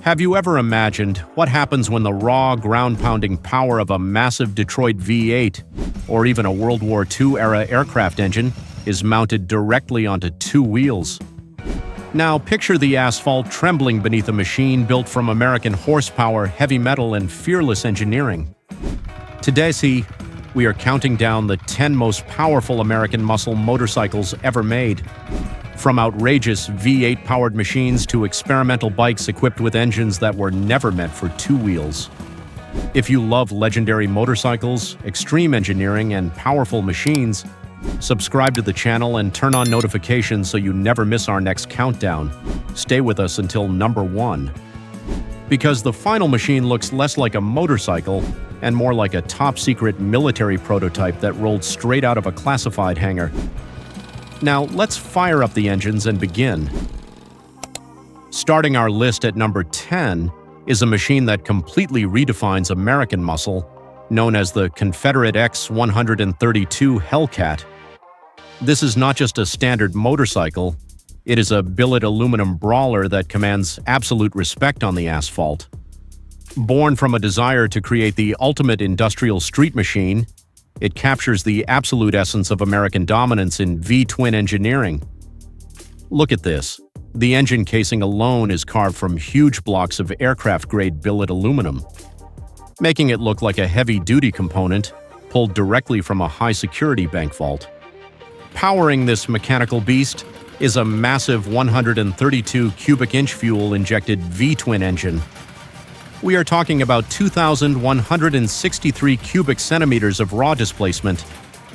Have you ever imagined what happens when the raw, ground-pounding power of a massive Detroit V8 or even a World War II-era aircraft engine is mounted directly onto two wheels? Now picture the asphalt trembling beneath a machine built from American horsepower, heavy metal, and fearless engineering. Today, we are counting down the 10 most powerful American muscle motorcycles ever made. From outrageous V8-powered machines to experimental bikes equipped with engines that were never meant for two wheels. If you love legendary motorcycles, extreme engineering, and powerful machines, subscribe to the channel and turn on notifications so you never miss our next countdown. Stay with us until number 1. Because the final machine looks less like a motorcycle and more like a top-secret military prototype that rolled straight out of a classified hangar. Now, let's fire up the engines and begin. Starting our list at number 10 is a machine that completely redefines American muscle, known as the Confederate X-132 Hellcat. This is not just a standard motorcycle, it is a billet aluminum brawler that commands absolute respect on the asphalt. Born from a desire to create the ultimate industrial street machine, it captures the absolute essence of American dominance in V-twin engineering. Look at this. The engine casing alone is carved from huge blocks of aircraft-grade billet aluminum, making it look like a heavy-duty component pulled directly from a high-security bank vault. Powering this mechanical beast is a massive 132 cubic-inch fuel-injected V-twin engine. We are talking about 2,163 cubic centimeters of raw displacement.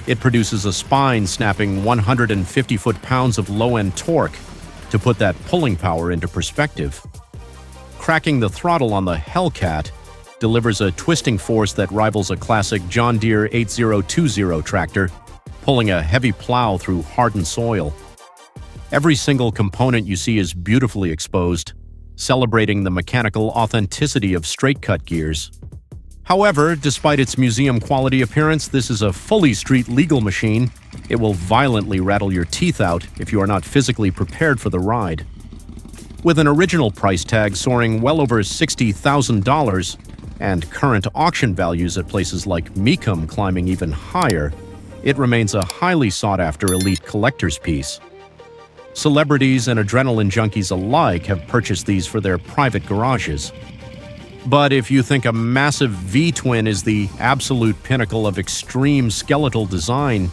It produces a spine-snapping 150 foot-pounds of low-end torque to put that pulling power into perspective. Cracking the throttle on the Hellcat delivers a twisting force that rivals a classic John Deere 8020 tractor, pulling a heavy plow through hardened soil. Every single component you see is beautifully exposed, celebrating the mechanical authenticity of straight-cut gears. However, despite its museum-quality appearance, this is a fully street-legal machine. It will violently rattle your teeth out if you are not physically prepared for the ride. With an original price tag soaring well over $60,000 and current auction values at places like Mecum climbing even higher, it remains a highly sought-after elite collector's piece. Celebrities and adrenaline junkies alike have purchased these for their private garages. But if you think a massive V-twin is the absolute pinnacle of extreme skeletal design,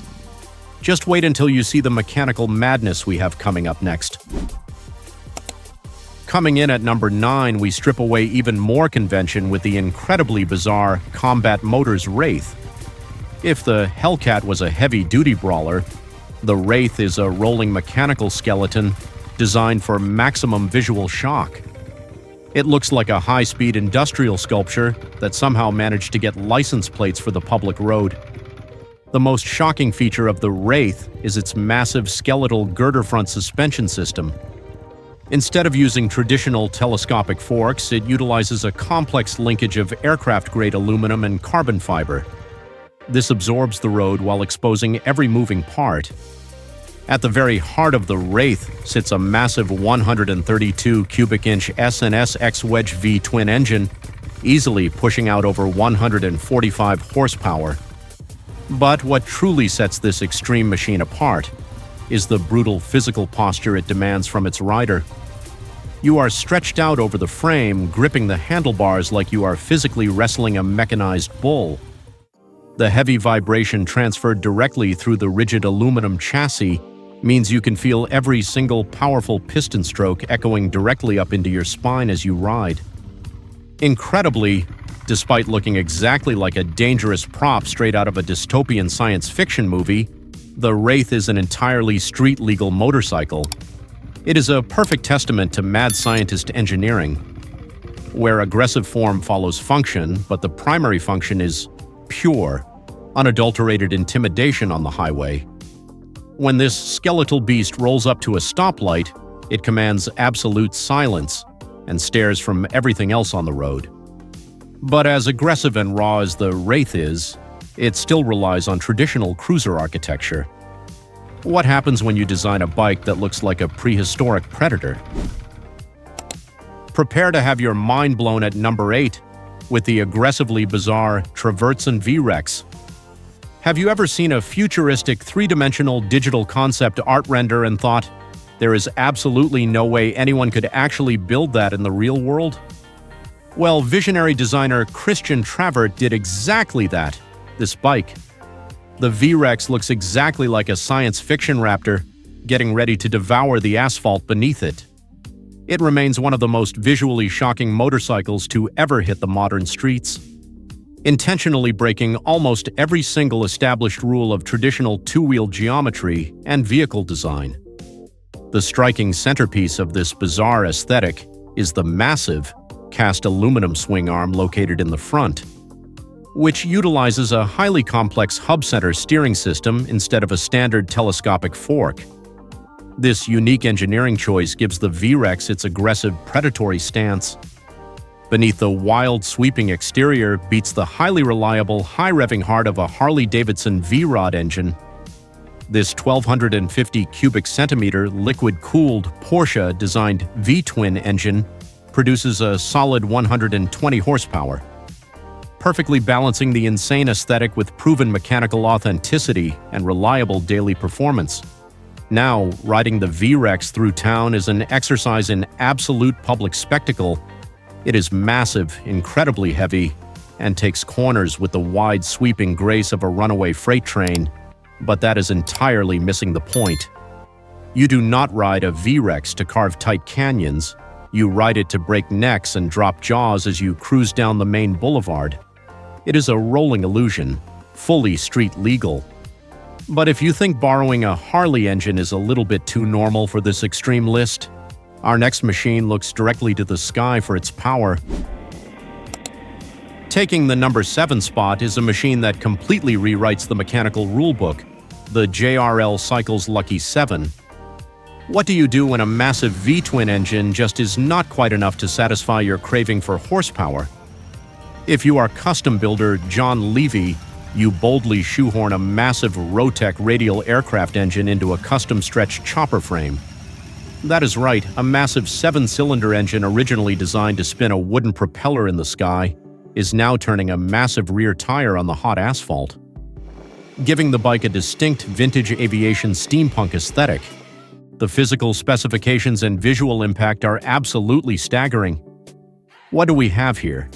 just wait until you see the mechanical madness we have coming up next. Coming in at number 9, we strip away even more convention with the incredibly bizarre Combat Motors Wraith. If the Hellcat was a heavy-duty brawler, the Wraith is a rolling mechanical skeleton designed for maximum visual shock. It looks like a high-speed industrial sculpture that somehow managed to get license plates for the public road. The most shocking feature of the Wraith is its massive skeletal girder front suspension system. Instead of using traditional telescopic forks, it utilizes a complex linkage of aircraft-grade aluminum and carbon fiber. This absorbs the road while exposing every moving part. At the very heart of the Wraith sits a massive 132 cubic-inch S&S X-Wedge V-twin engine, easily pushing out over 145 horsepower. But what truly sets this extreme machine apart is the brutal physical posture it demands from its rider. You are stretched out over the frame, gripping the handlebars like you are physically wrestling a mechanized bull. The heavy vibration transferred directly through the rigid aluminum chassis means you can feel every single powerful piston stroke echoing directly up into your spine as you ride. Incredibly, despite looking exactly like a dangerous prop straight out of a dystopian science fiction movie, the Wraith is an entirely street-legal motorcycle. It is a perfect testament to mad scientist engineering, where aggressive form follows function, but the primary function is pure, unadulterated intimidation on the highway. When this skeletal beast rolls up to a stoplight, it commands absolute silence and stares from everything else on the road. But as aggressive and raw as the Wraith is, it still relies on traditional cruiser architecture. What happens when you design a bike that looks like a prehistoric predator? Prepare to have your mind blown at number 8 with the aggressively bizarre Travertson V-Rex. Have you ever seen a futuristic three-dimensional digital concept art render and thought, there is absolutely no way anyone could actually build that in the real world? Well, visionary designer Christian Travert did exactly that, this bike. The V-Rex looks exactly like a science fiction raptor, getting ready to devour the asphalt beneath it. It remains one of the most visually shocking motorcycles to ever hit the modern streets, intentionally breaking almost every single established rule of traditional two-wheel geometry and vehicle design. The striking centerpiece of this bizarre aesthetic is the massive, cast aluminum swing arm located in the front, which utilizes a highly complex hub-center steering system instead of a standard telescopic fork. This unique engineering choice gives the V-Rex its aggressive, predatory stance. Beneath the wild, sweeping exterior beats the highly reliable, high-revving heart of a Harley-Davidson V-Rod engine. This 1,250 cubic centimeter liquid-cooled Porsche-designed V-twin engine produces a solid 120 horsepower, perfectly balancing the insane aesthetic with proven mechanical authenticity and reliable daily performance. Now, riding the V-Rex through town is an exercise in absolute public spectacle. It is massive, incredibly heavy, and takes corners with the wide, sweeping grace of a runaway freight train. But that is entirely missing the point. You do not ride a V-Rex to carve tight canyons. You ride it to break necks and drop jaws as you cruise down the main boulevard. It is a rolling illusion, fully street legal. But if you think borrowing a Harley engine is a little bit too normal for this extreme list, our next machine looks directly to the sky for its power. Taking the number 7 spot is a machine that completely rewrites the mechanical rulebook, the JRL Cycles Lucky 7. What do you do when a massive V-twin engine just is not quite enough to satisfy your craving for horsepower? If you are custom builder John Levy, you boldly shoehorn a massive Rotec radial aircraft engine into a custom-stretched chopper frame. That is right, a massive 7-cylinder engine originally designed to spin a wooden propeller in the sky is now turning a massive rear tire on the hot asphalt, giving the bike a distinct vintage aviation steampunk aesthetic. The physical specifications and visual impact are absolutely staggering. What do we have here?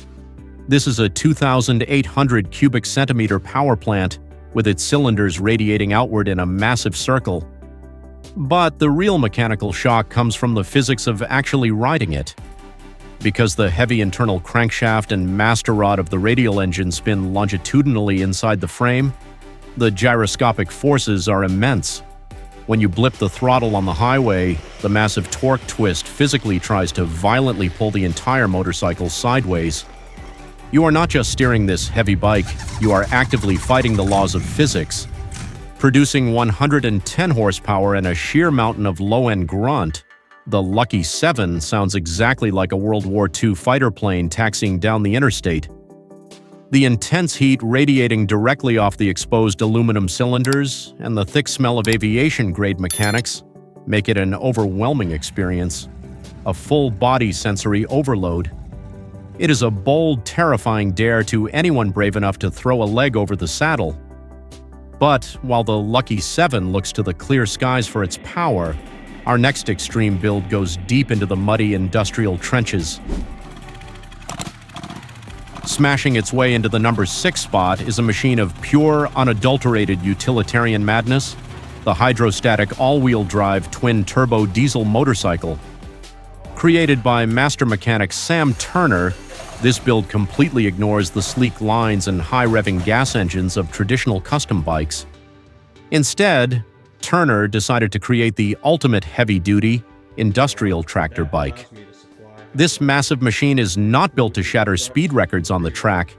This is a 2,800 cubic centimeter power plant with its cylinders radiating outward in a massive circle. But the real mechanical shock comes from the physics of actually riding it. Because the heavy internal crankshaft and master rod of the radial engine spin longitudinally inside the frame, the gyroscopic forces are immense. When you blip the throttle on the highway, the massive torque twist physically tries to violently pull the entire motorcycle sideways. You are not just steering this heavy bike, you are actively fighting the laws of physics. Producing 110 horsepower and a sheer mountain of low-end grunt, the Lucky 7 sounds exactly like a World War II fighter plane taxiing down the interstate. The intense heat radiating directly off the exposed aluminum cylinders and the thick smell of aviation-grade mechanics make it an overwhelming experience, a full-body sensory overload. It is a bold, terrifying dare to anyone brave enough to throw a leg over the saddle. But while the Lucky 7 looks to the clear skies for its power, our next extreme build goes deep into the muddy industrial trenches. Smashing its way into the number 6 spot is a machine of pure, unadulterated utilitarian madness, the hydrostatic all-wheel drive twin-turbo diesel motorcycle. Created by master mechanic Sam Turner, this build completely ignores the sleek lines and high-revving gas engines of traditional custom bikes. Instead, Turner decided to create the ultimate heavy-duty, industrial tractor bike. This massive machine is not built to shatter speed records on the track.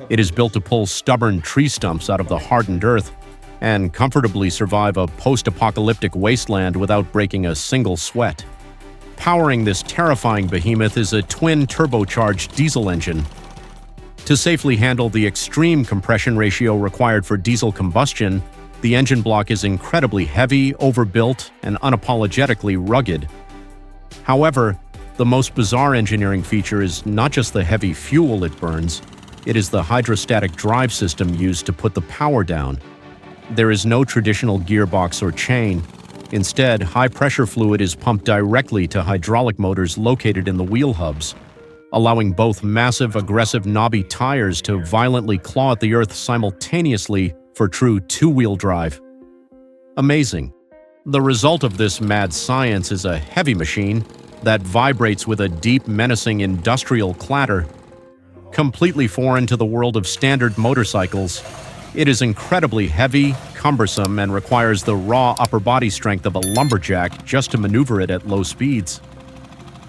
It is built to pull stubborn tree stumps out of the hardened earth and comfortably survive a post-apocalyptic wasteland without breaking a single sweat. Powering this terrifying behemoth is a twin turbocharged diesel engine. To safely handle the extreme compression ratio required for diesel combustion, the engine block is incredibly heavy, overbuilt, and unapologetically rugged. However, The most bizarre engineering feature is not just the heavy fuel it burns, it is the hydrostatic drive system used to put the power down. There is no traditional gearbox or chain. Instead, high-pressure fluid is pumped directly to hydraulic motors located in the wheel hubs, allowing both massive, aggressive, knobby tires to violently claw at the earth simultaneously for true two-wheel drive. Amazing. The result of this mad science is a heavy machine that vibrates with a deep, menacing industrial clatter. Completely foreign to the world of standard motorcycles, it is incredibly heavy, cumbersome, and requires the raw upper body strength of a lumberjack just to maneuver it at low speeds.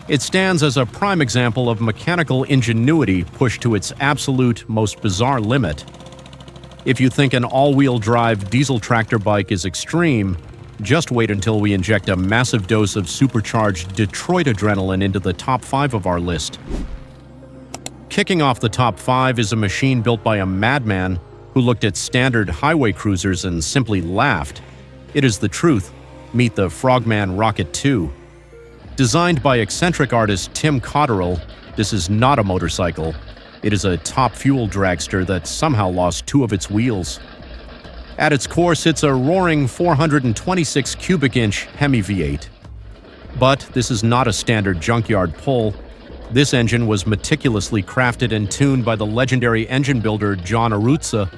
It stands as a prime example of mechanical ingenuity pushed to its absolute, most bizarre limit. If you think an all-wheel drive diesel tractor bike is extreme, just wait until we inject a massive dose of supercharged Detroit adrenaline into the top 5 of our list. Kicking off the top 5 is a machine built by a madman who looked at standard highway cruisers and simply laughed. It is the truth. Meet the Frogman Rocket 2. Designed by eccentric artist Tim Cotterill, this is not a motorcycle. It is a top fuel dragster that somehow lost 2 of its wheels. At its core sits a roaring 426 cubic inch Hemi V8. But this is not a standard junkyard pull. This engine was meticulously crafted and tuned by the legendary engine builder John Aruzza,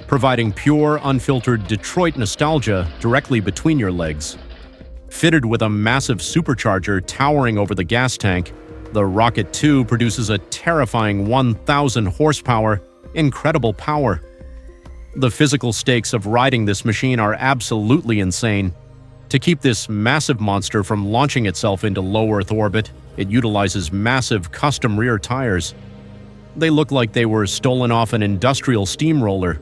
providing pure, unfiltered Detroit nostalgia directly between your legs. Fitted with a massive supercharger towering over the gas tank, the Rocket 2 produces a terrifying 1,000 horsepower, incredible power. The physical stakes of riding this machine are absolutely insane. To keep this massive monster from launching itself into low Earth orbit, it utilizes massive custom rear tires. They look like they were stolen off an industrial steamroller.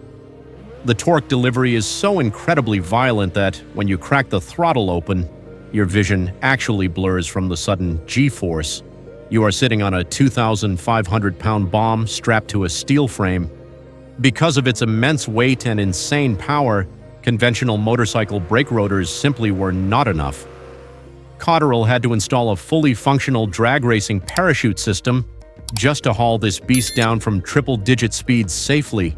The torque delivery is so incredibly violent that when you crack the throttle open, your vision actually blurs from the sudden G-force. You are sitting on a 2,500-pound bomb strapped to a steel frame. Because of its immense weight and insane power, conventional motorcycle brake rotors simply were not enough. Cotterill had to install a fully functional drag racing parachute system just to haul this beast down from triple-digit speeds safely.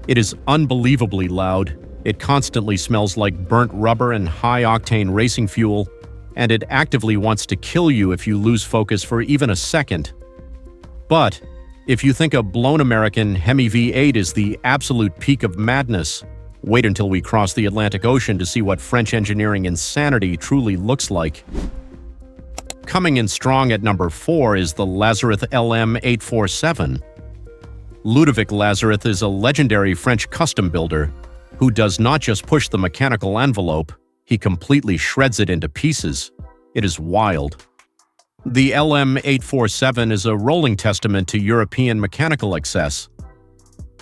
It is unbelievably loud, it constantly smells like burnt rubber and high-octane racing fuel, and it actively wants to kill you if you lose focus for even a second. But if you think a blown American Hemi V8 is the absolute peak of madness, wait until we cross the Atlantic Ocean to see what French engineering insanity truly looks like. Coming in strong at number 4 is the Lazareth LM847. Ludovic Lazareth is a legendary French custom builder who does not just push the mechanical envelope, he completely shreds it into pieces. It is wild. The LM847 is a rolling testament to European mechanical excess.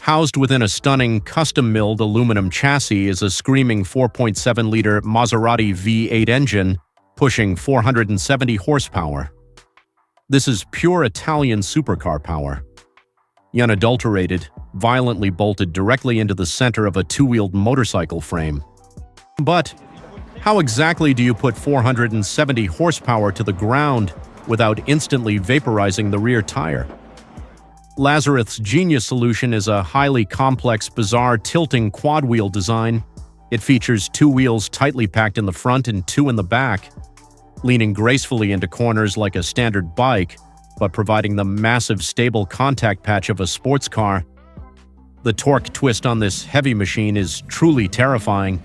Housed within a stunning, custom-milled aluminum chassis is a screaming 4.7-liter Maserati V8 engine pushing 470 horsepower. This is pure Italian supercar power. Unadulterated, violently bolted directly into the center of a two-wheeled motorcycle frame. But how exactly do you put 470 horsepower to the ground without instantly vaporizing the rear tire? Lazareth's genius solution is a highly complex, bizarre, tilting quad-wheel design. It features 2 wheels tightly packed in the front and 2 in the back, leaning gracefully into corners like a standard bike, but providing the massive, stable contact patch of a sports car. The torque twist on this heavy machine is truly terrifying.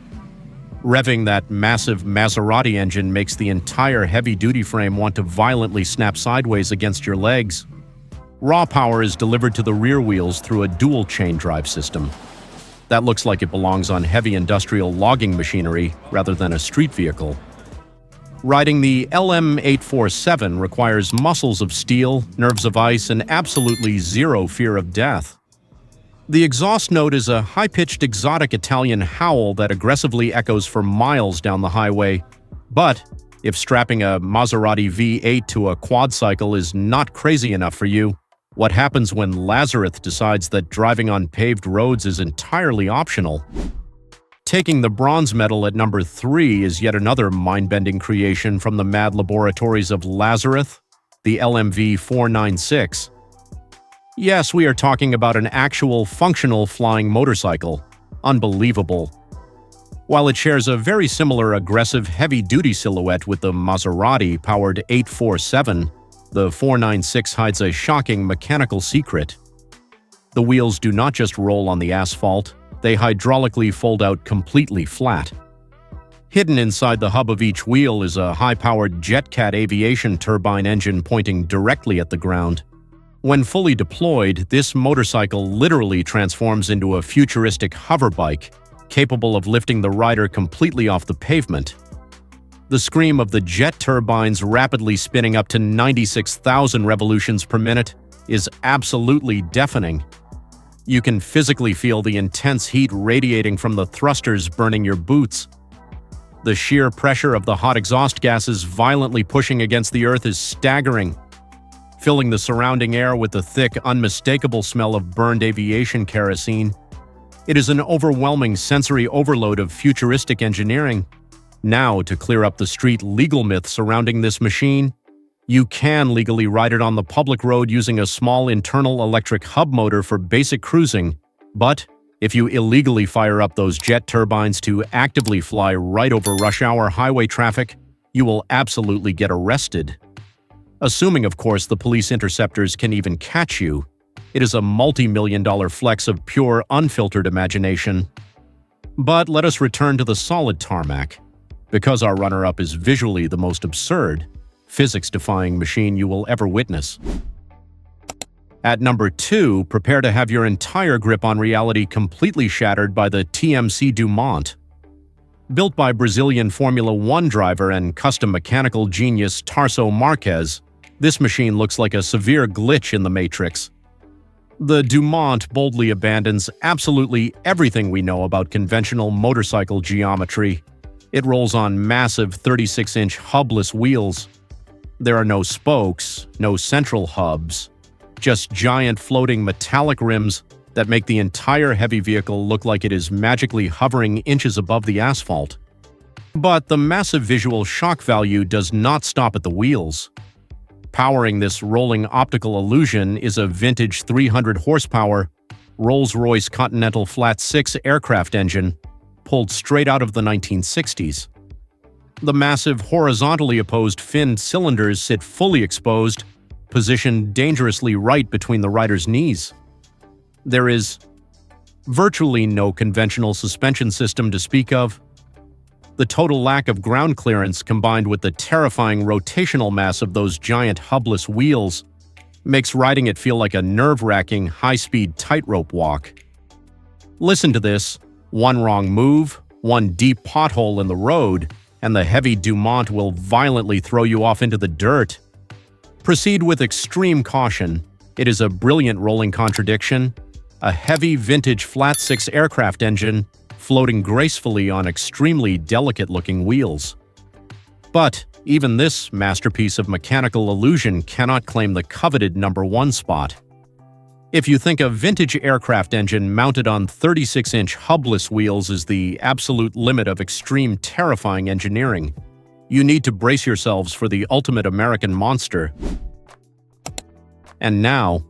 Revving that massive Maserati engine makes the entire heavy-duty frame want to violently snap sideways against your legs. Raw power is delivered to the rear wheels through a dual-chain drive system. That looks like it belongs on heavy industrial logging machinery rather than a street vehicle. Riding the LM847 requires muscles of steel, nerves of ice, and absolutely zero fear of death. The exhaust note is a high-pitched exotic Italian howl that aggressively echoes for miles down the highway. But if strapping a Maserati V8 to a quad cycle is not crazy enough for you, what happens when Lazareth decides that driving on paved roads is entirely optional? Taking the bronze medal at number 3 is yet another mind-bending creation from the mad laboratories of Lazareth. the LMV496. Yes, we are talking about an actual functional flying motorcycle. Unbelievable. While it shares a very similar aggressive heavy-duty silhouette with the Maserati-powered 847, the 496 hides a shocking mechanical secret. The wheels do not just roll on the asphalt, they hydraulically fold out completely flat. Hidden inside the hub of each wheel is a high-powered Hellcat aviation turbine engine pointing directly at the ground. When fully deployed, this motorcycle literally transforms into a futuristic hoverbike, capable of lifting the rider completely off the pavement. The scream of the jet turbines rapidly spinning up to 96,000 revolutions per minute is absolutely deafening. You can physically feel the intense heat radiating from the thrusters burning your boots. The sheer pressure of the hot exhaust gases violently pushing against the earth is staggering, filling the surrounding air with the thick, unmistakable smell of burned aviation kerosene. It is an overwhelming sensory overload of futuristic engineering. Now, to clear up the street legal myth surrounding this machine, you can legally ride it on the public road using a small internal electric hub motor for basic cruising, but if you illegally fire up those jet turbines to actively fly right over rush hour highway traffic, you will absolutely get arrested. Assuming, of course, the police interceptors can even catch you. It is a multi-million-dollar flex of pure, unfiltered imagination. But let us return to the solid tarmac. Because our runner-up is visually the most absurd, physics-defying machine you will ever witness. At number 2, prepare to have your entire grip on reality completely shattered by the TMC Dumont. Built by Brazilian Formula One driver and custom mechanical genius Tarso Marques, this machine looks like a severe glitch in the Matrix. The Dumont boldly abandons absolutely everything we know about conventional motorcycle geometry. It rolls on massive 36-inch hubless wheels. There are no spokes, no central hubs, just giant floating metallic rims that make the entire heavy vehicle look like it is magically hovering inches above the asphalt. But the massive visual shock value does not stop at the wheels. Powering this rolling optical illusion is a vintage 300 horsepower Rolls-Royce Continental Flat 6 aircraft engine, pulled straight out of the 1960s. The massive horizontally opposed finned cylinders sit fully exposed, positioned dangerously right between the rider's knees. There is virtually no conventional suspension system to speak of. The total lack of ground clearance combined with the terrifying rotational mass of those giant hubless wheels makes riding it feel like a nerve-wracking, high-speed tightrope walk. Listen to this: one wrong move, one deep pothole in the road, and the heavy Dumont will violently throw you off into the dirt. Proceed with extreme caution. It is a brilliant rolling contradiction, a heavy vintage flat 6 aircraft engine floating gracefully on extremely delicate-looking wheels. But even this masterpiece of mechanical illusion cannot claim the coveted #1 spot. If you think a vintage aircraft engine mounted on 36-inch hubless wheels is the absolute limit of extreme terrifying engineering, you need to brace yourselves for the ultimate American monster. And now,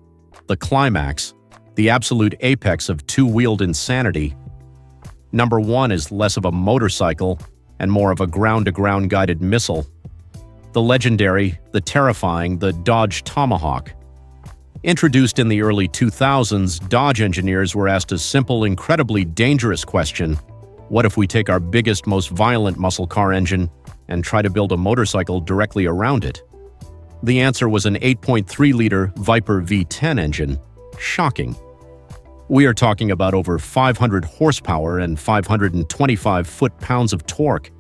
the climax, the absolute apex of two-wheeled insanity. #1 is less of a motorcycle and more of a ground-to-ground guided missile. The legendary, the terrifying, the Dodge Tomahawk. Introduced in the early 2000s, Dodge engineers were asked a simple, incredibly dangerous question: what if we take our biggest, most violent muscle car engine and try to build a motorcycle directly around it? The answer was an 8.3-liter Viper V10 engine. Shocking. We are talking about over 500 horsepower and 525 foot-pounds of torque.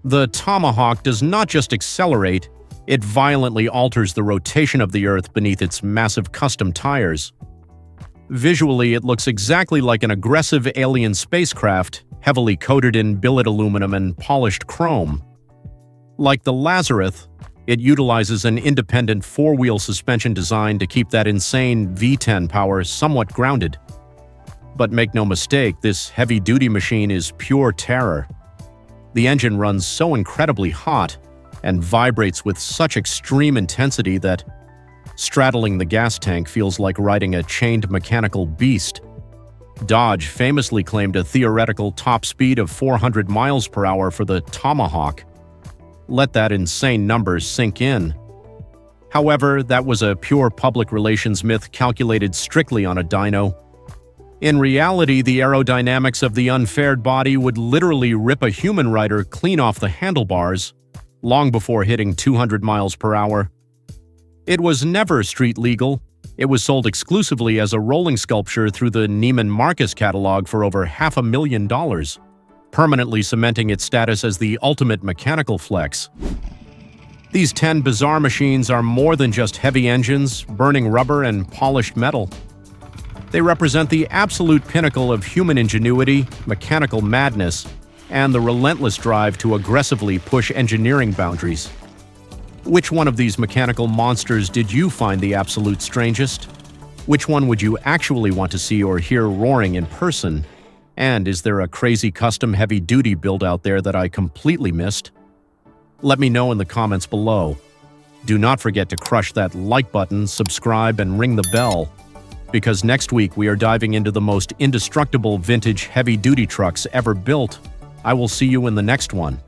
The Tomahawk does not just accelerate, it violently alters the rotation of the Earth beneath its massive custom tires. Visually, it looks exactly like an aggressive alien spacecraft, heavily coated in billet aluminum and polished chrome. Like the Lazareth, it utilizes an independent four-wheel suspension design to keep that insane V10 power somewhat grounded. But make no mistake, this heavy-duty machine is pure terror. The engine runs so incredibly hot and vibrates with such extreme intensity that Straddling the gas tank feels like riding a chained mechanical beast. Dodge famously claimed a theoretical top speed of 400 miles per hour for the Tomahawk. Let that insane number sink in. However, that was a pure public relations myth calculated strictly on a dyno. In reality, the aerodynamics of the unfaired body would literally rip a human rider clean off the handlebars, long before hitting 200 miles per hour. It was never street legal. It was sold exclusively as a rolling sculpture through the Neiman Marcus catalog for over $500,000, permanently cementing its status as the ultimate mechanical flex. These 10 bizarre machines are more than just heavy engines, burning rubber, and polished metal. They represent the absolute pinnacle of human ingenuity, mechanical madness, and the relentless drive to aggressively push engineering boundaries. Which one of these mechanical monsters did you find the absolute strangest? Which one would you actually want to see or hear roaring in person? And is there a crazy custom heavy-duty build out there that I completely missed? Let me know in the comments below. Do not forget to crush that like button, subscribe, and ring the bell, because next week we are diving into the most indestructible vintage heavy-duty trucks ever built. I will see you in the next one.